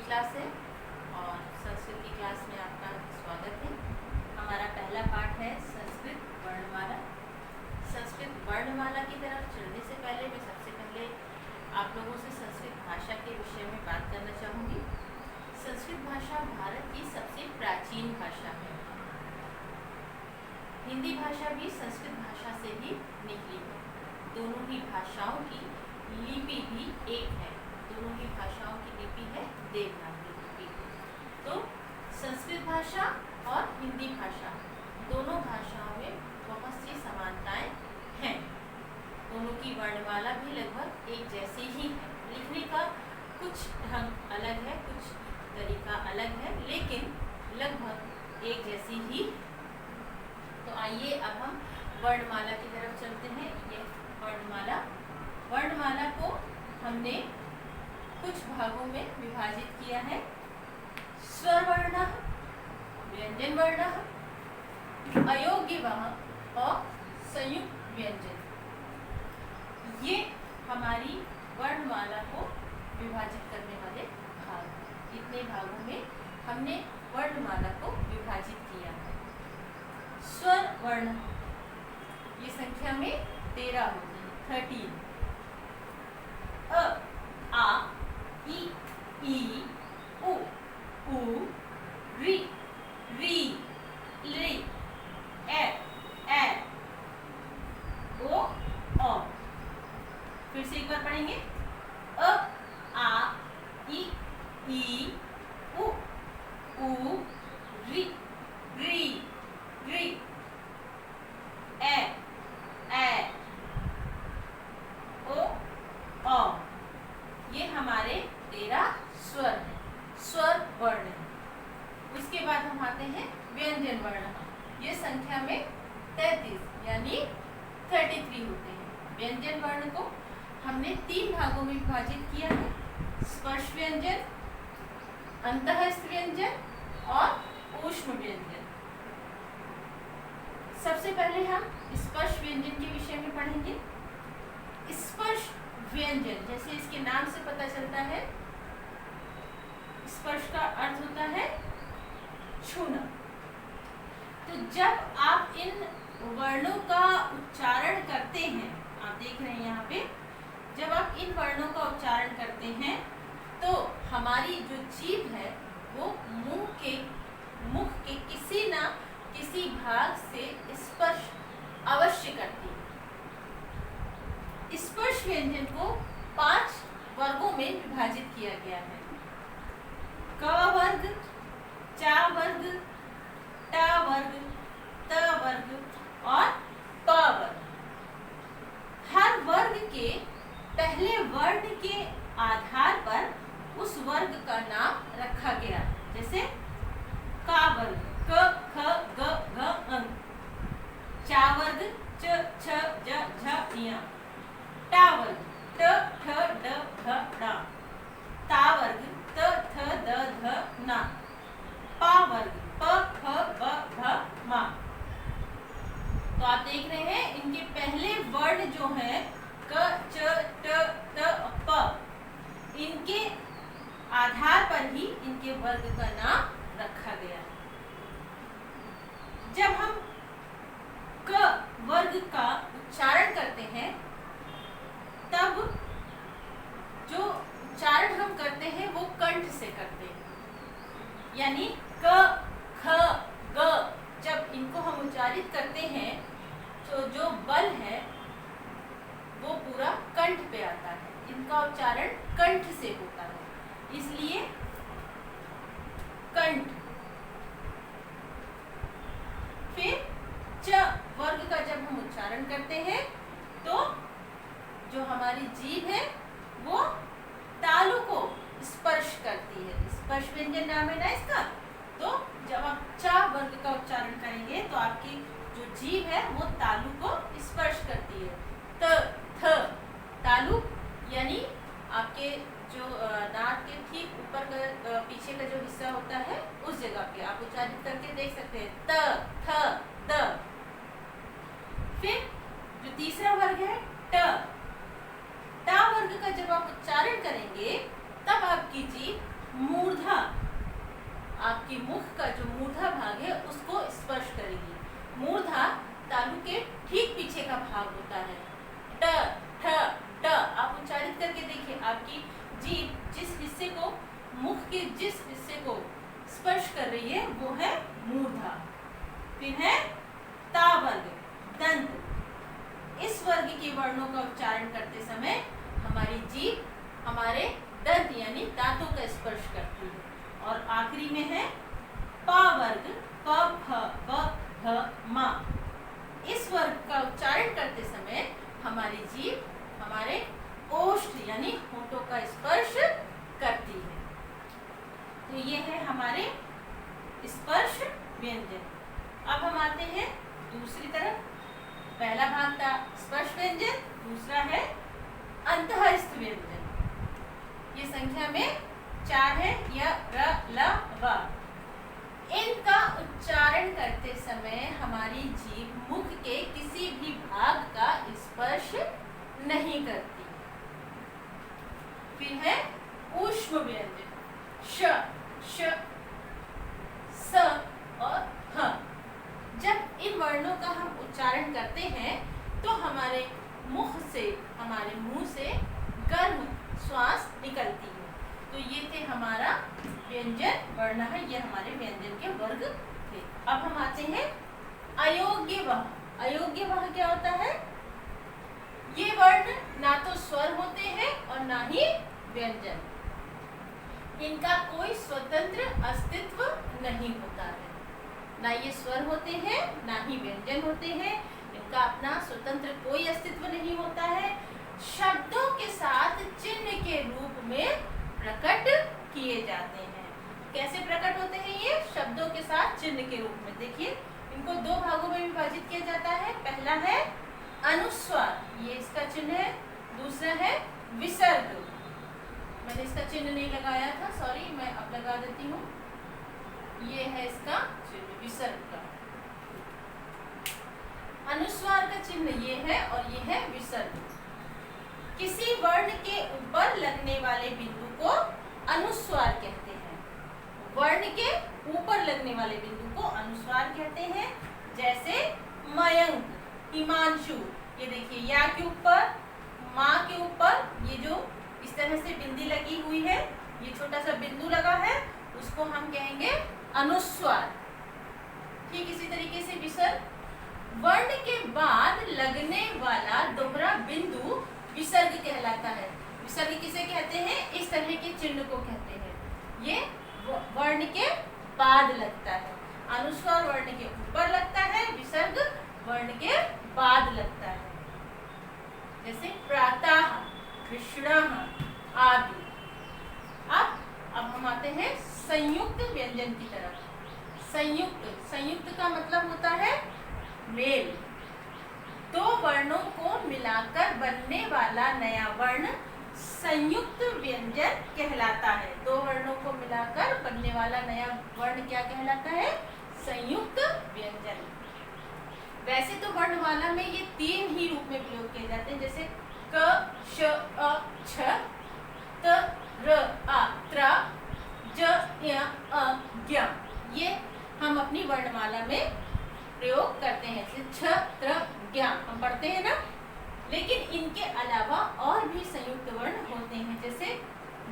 Class है और संस्कृत की क्लास में आपका स्वागत है। हमारा पहला पाठ है संस्कृत वर्णमाला। संस्कृत वर्णमाला की तरफ चलने से पहले मैं सबसे पहले आप लोगों से संस्कृत भाषा के विषय में बात करना चाहूँगी। संस्कृत भाषा भारत की सबसे प्राचीन भाषा है। हिंदी भाषा भी संस्कृत भाषा से ही निकली है। दोनों ही भाषाओं की लिपि भी एक है। दोनों ही भाषाओं की लिपि है देवनागरी लिपि। तो संस्कृत भाषा और हिंदी भाषा दोनों भाषाओं में बहुत सी समानताएं हैं। दोनों की वर्णमाला भी लगभग एक जैसी ही है। लिखने का कुछ ढंग अलग है, कुछ तरीका अलग है, लेकिन लगभग एक जैसी ही। तो आइए अब हम वर्णमाला की तरफ चलते हैं। ये वर्णमाला को हमने कुछ भागों में विभाजित किया है। स्वर वर्ण, व्यंजन वर्ण, अयोग्य वर्ण और संयुक्त व्यंजन। ये हमारी वर्णमाला को विभाजित करने वाले भाग हैं। इतने भागों में हमने वर्णमाला को विभाजित किया है। स्वर वर्ण ये संख्या में 13 होती है, 13। अ, आ, ई, उ, री, ली, ए, ओ, औ। फिर से एक बार पढ़ेंगे। अ, आ, ई, उ, री, ए, ओ, औ। ये हमारे 13 स्वर हैं, स्वर वर्ण हैं। उसके बाद हम आते हैं व्यंजन वर्ण। ये संख्या में 33 यानी 33 होते हैं। व्यंजन वर्ण को हमने 3 भागों में विभाजित किया है। स्पर्श व्यंजन, अंतःस्थ व्यंजन और ऊष्म व्यंजन। सबसे पहले हम स्पर्श व्यंजन के विषय में पढ़ेंगे। स्पर्श व्यंजन जैसे इसके नाम से पता चलता है, स्पर्श का अर्थ होता है छूना। तो जब आप इन वर्णों का उच्चारण करते हैं, आप देख रहे हैं यहाँ पे, जब आप इन वर्णों का उच्चारण करते हैं तो हमारी जो जीभ है वो मुख के किसी ना किसी भाग से स्पर्श अवश्य करती है। स्पर्श व्यंजन को 5 वर्गों में विभाजित किया गया है। क वर्ग, च वर्ग, ट वर्ग, त वर्ग और प वर्ग। हर वर्ग के पहले वर्ण के आधार पर उस वर्ग का नाम रखा गया है। जैसे क वर्ग क, ख, ग, घ, ङ। च वर्ग च, छ, ज, झ, ञ। ट वर्ग ट, ठ, ड, ढ, ण। ता वर्ग त, थ, द, ध, न। प वर्ग प, फ, ब, भ, म। तो आप देख रहे हैं इनके पहले वर्ण जो है क, च, ट, त, प, इनके आधार पर ही इनके वर्ग का नाम रखा गया है। जब हम क वर्ग का उच्चारण करते हैं तब जो उच्चारण हम करते हैं वो कंठ से करते हैं। यानी क, ख, ग जब इनको हम उच्चारित करते हैं तो जो बल है वो पूरा कंठ पे आता है। इनका उच्चारण कंठ से होता है, इसलिए कंठ। फिर च वर्ग का जब हम उच्चारण करते हैं तो जो हमारी जीभ है वो तालु को स्पर्श करती है। स्पर्श व्यंजन नाम है ना इसका। तो जब आप च वर्ग का उच्चारण करेंगे तो आपकी जो जीभ है वो तालु को स्पर्श करती है। त, थ, तालु यानी आपके जो नाक के ठीक ऊपर का पीछे का जो हिस्सा होता है उस जगह पे आप उच्चारित करके देख सकते हैं। त, थ, द। फिर जो तीसरा वर्ग है ट। ट वर्ग का जब आप उच्चारण करेंगे तब आपकी जीभ मूर्ध आपकी जीभ जिस हिस्से को, मुख के जिस हिस्से को स्पर्श कर रही है वो है मूर्धा। फिर है ता वर्ग, दंत। इस वर्ग के वर्णों का उच्चारण करते समय हमारी जीभ हमारे दंत यानी दांतों का स्पर्श करती है। और आखिरी में है पा वर्ग, प फ ब भ म। इस वर्ग का उच्चारण करते समय हमारी जीभ हमारे ओष्ठ यानी होठों का स्पर्श करती है। तो ये है हमारे स्पर्श व्यंजन। अब हम आते हैं दूसरी तरफ। पहला भाग था स्पर्श व्यंजन, दूसरा है अंतःस्थ व्यंजन। ये संख्या में 4 है, य र ल व। इनका उच्चारण करते समय हमारी जीभ मुख के किसी भी भाग का स्पर्श नहीं करती। फिर है ऊष्म व्यंजन, श, श, स और ह। जब इन वर्णों का हम उच्चारण करते हैं तो हमारे मुख से, हमारे मुंह से गर्म श्वास निकलती है। तो ये थे हमारा व्यंजन वर्ण है, ये हमारे व्यंजन के वर्ग थे। अब हम आते हैं अयोग्य वह। अयोग्य वह क्या होता है? ये वर्ण ना तो स्वर होते हैं और ना ही व्यंजन। इनका कोई स्वतंत्र अस्तित्व नहीं होता है। ना ये स्वर होते हैं ना ही व्यंजन होते हैं। इनका अपना स्वतंत्र कोई अस्तित्व नहीं होता है। शब्दों के साथ चिन्ह के रूप में प्रकट किए जाते हैं। कैसे प्रकट होते हैं ये? शब्दों के साथ चिन्ह के रूप में। देखिए, इनको 2 भागों में विभाजित किया जाता है। पहला है अनुस्वार, ये इसका चिन्ह है। दूसरा है विसर्ग। मैंने इसका चिन्ह नहीं लगाया था, सॉरी, मैं अब लगा देती हूँ। ये है इसका चिन्ह विसर्ग का। अनुस्वार का चिन्ह ये है और ये है विसर्ग। किसी वर्ण के ऊपर लगने वाले बिंदु को अनुस्वार कहते हैं। वर्ण के ऊपर लगने वाले बिंदु को अनुस्वार कहते हैं। जैसे मयंक, हिमांशु। ये देखिए, या के ऊपर, माँ के ऊपर ये जो इस तरह से बिंदी लगी हुई है, ये छोटा सा बिंदु लगा है, उसको हम कहेंगे अनुस्वार। ठीक इसी तरीके से विसर्ग। वर्ण के बाद लगने वाला दोहरा बिंदु विसर्ग कहलाता है। विसर्ग किसे कहते हैं? इस तरह के चिन्ह को कहते हैं। ये वर्ण के बाद लगता है। अनुस्वार वर्ण के ऊपर लगता है, विसर्ग वर्ण के बाद लगता है। जैसे प्रातः, कृष्णः आदि। अब हम आते हैं संयुक्त व्यंजन की तरफ। संयुक्त का मतलब होता है मेल। 2 वर्णों को मिलाकर बनने वाला नया वर्ण संयुक्त व्यंजन कहलाता है। 2 वर्णों को मिलाकर बनने वाला नया वर्ण क्या कहलाता है? संयुक्त व्यंजन। वैसे तो वर्णमाला में ये 3 ही रूप में प्रयोग किए जाते हैं, जैसे क, श, अ, छ, त, र, आ, त्र, ज, य, अ, ज्ञ। ये हम अपनी वर्णमाला में प्रयोग करते हैं। छ, त्र, ज्ञ हम पढ़ते हैं ना। लेकिन इनके अलावा और भी संयुक्त वर्ण होते हैं, जैसे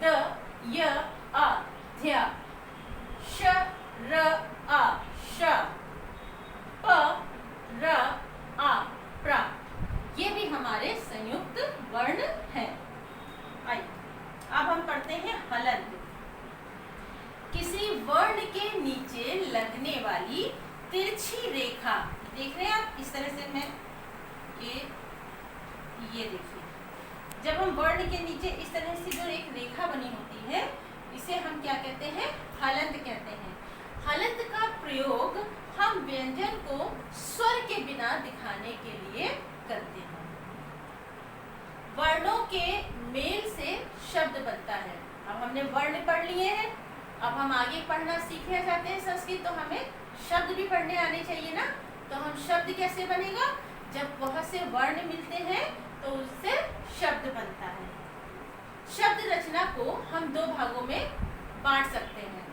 द, य, अ, ध्य, श, र, आ, श, प, र, आ, प्र। ये भी हमारे संयुक्त वर्ण हैं। आइए अब हम पढ़ते हैं हलंत। किसी वर्ण के नीचे लगने वाली तिरछी रेखा। देख रहे हैं आप? इस तरह से मैं ये देखिए, जब हम वर्ण के नीचे इस तरह से जो एक रेखा बनी होती है, इसे हम क्या कहते हैं? हलंत कहते हैं। हलंत का प्रयोग हम व्यंजन को स्वर के बिना दिखाने के लिए करते हैं। वर्णों के मेल से शब्द बनता है। अब हमने वर्ण पढ़ लिए हैं, अब हम आगे पढ़ना सीखना चाहते हैं संस्कृत, तो हमें शब्द भी पढ़ने आने चाहिए ना। तो हम शब्द कैसे बनेगा? जब वह से वर्ण मिलते हैं तो उससे शब्द बनता है। शब्द रचना को हम 2 भागों में बांट सकते हैं।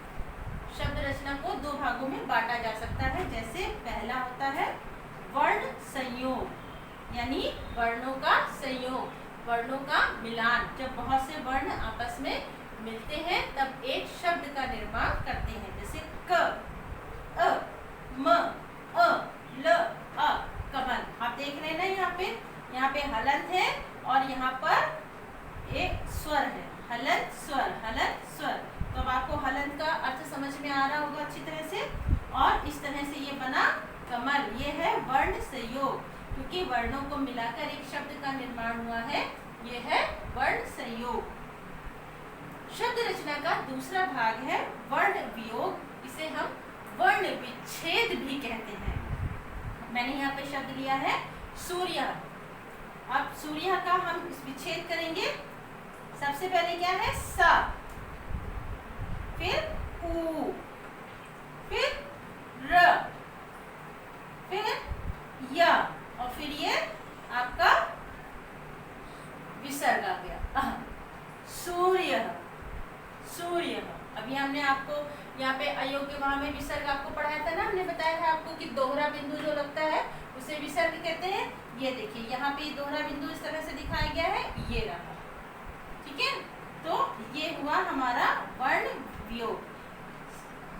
शब्द रचना को 2 भागों में बांटा जा सकता है। जैसे पहला होता है वर्ण संयोग, यानी वर्णों का संयोग। वर्णों का मिलान। जब बहुत से वर्ण आपस में मिलते हैं तब एक शब्द का निर्माण करते हैं। जैसे क, अ, म, अ, ल, अ, कमल। आप देख रहे हैं ना यहाँ पे हलंत है और यहाँ पर एक स्वर है, हलंत स्वर, हलंत स्वर। तो अब आपको हलंत का अर्थ समझ में आ रहा होगा अच्छी तरह से। और इस तरह से ये बना कमल। ये है वर्ण संयोग, क्योंकि वर्णों को मिलाकर एक शब्द का निर्माण हुआ है। ये है वर्ण संयोग। शब्द रचना का दूसरा भाग है वर्ण वियोग। इसे हम वर्ण विच्छेद भी कहते हैं। मैंने यहाँ पे शब्द लिया है सूर्य। अब सूर्य का हम विच्छेद करेंगे। सबसे पहले क्या है? सा, फिर ऊ, फिर र, फिर य, और फिर ये आपका विसर्ग आ गया, सूर्य, सूर्य। अभी हमने आपको यहाँ पे अयोग्य वहां में विसर्ग आपको पढ़ाया था ना। हमने बताया था आपको कि दोहरा बिंदु जो लगता है उसे विसर्ग कहते हैं। ये देखिए यहाँ पे दोहरा बिंदु इस तरह से दिखाया गया है, ये रहा। ठीक है, तो ये हुआ हमारा वर्ण वियोग।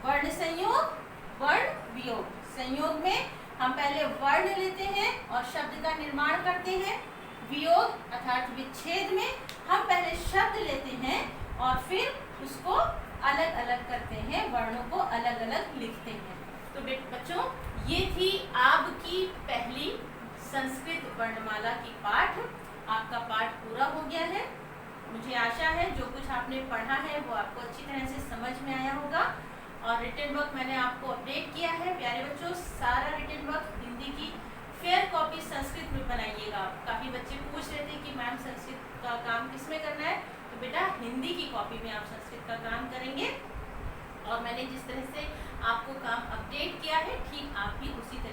वर्ण संयोग, वर्ण वियोग। संयोग में हम पहले वर्ण लेते हैं और शब्द का निर्माण करते हैं। वियोग अर्थात विच्छेद में हम पहले शब्द लेते हैं और फिर उसको अलग अलग करते हैं, वर्णों को अलग अलग लिखते हैं। तो बच्चों, ये थी आपकी पहली संस्कृत वर्णमाला की पाठ। आपका पाठ पूरा हो गया है। मुझे आशा है जो कुछ आपने पढ़ा है वो आपको अच्छी तरह से समझ में आया होगा। और रिटन वर्क मैंने आपको अपडेट किया है। प्यारे बच्चों, सारा रिटन वर्क हिंदी की फेयर कॉपी संस्कृत में बनाइएगा। काफ़ी बच्चे पूछ रहे थे कि मैम संस्कृत का काम किस में करना है, तो बेटा हिंदी की कॉपी में आप संस्कृत का काम करेंगे। और मैंने जिस तरह से आपको काम अपडेट किया है, ठीक आप भी उसी तरह